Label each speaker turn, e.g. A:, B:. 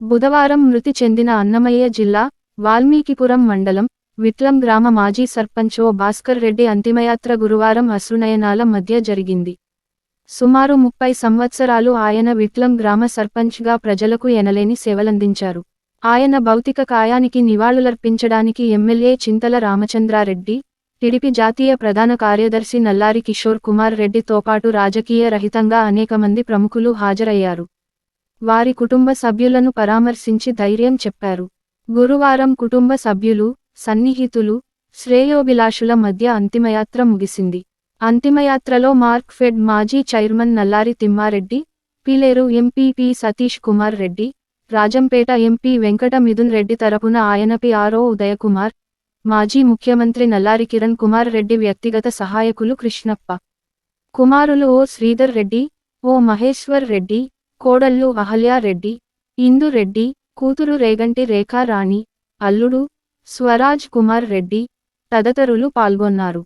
A: బుధవారం మృతి చెందిన అన్నమయ్య జిల్లా వాల్మీకిపురం మండలం విట్లం గ్రామ మాజీ సర్పంచ్ ఓ భాస్కర్ రెడ్డి అంతిమయాత్ర గురువారం అశ్రునయనాల మధ్య జరిగింది. సుమారు 30 సంవత్సరాలు ఆయన విట్లం గ్రామ సర్పంచ్గా ప్రజలకు ఎనలేని సేవలందించారు. ఆయన భౌతిక కాయానికి నివాళులర్పించడానికి ఎమ్మెల్యే చింతల రామచంద్రారెడ్డి, టీడీపీ జాతీయ ప్రధాన కార్యదర్శి నల్లారి కిషోర్ కుమార్ రెడ్డితో పాటు రాజకీయ రహితంగా అనేకమంది ప్రముఖులు హాజరయ్యారు. వారి కుటుంబ సభ్యులను పరామర్శించి ధైర్యం చెప్పారు. గురువారం కుటుంబ సభ్యులు, సన్నిహితులు, శ్రేయోభిలాషుల మధ్య అంతిమయాత్ర ముగిసింది. అంతిమయాత్రలో మార్క్ఫెడ్ మాజీ chairman Nallari Thimmareddy, Pileru MP P Satish Kumar Reddy, Rajampet MP Venkata Mithun Reddy తరపున ఆయన పి.ఆర్.ఓ. ఉదయకుమార్, మాజీ ముఖ్యమంత్రి నల్లారి కిరణ్ కుమార్ రెడ్డి వ్యక్తిగత సహాయకులు కృష్ణప్ప, కుమారులు ఓ శ్రీధర్ రెడ్డి, ఓ మహేశ్వర్ రెడ్డి, కోడళ్లు అహల్యారెడ్డి, ఇందు రెడ్డి, కూతురు రేగంటి రేఖా రాణి, అల్లుడు స్వరాజ్ కుమార్ రెడ్డి తదితరులు పాల్గొన్నారు.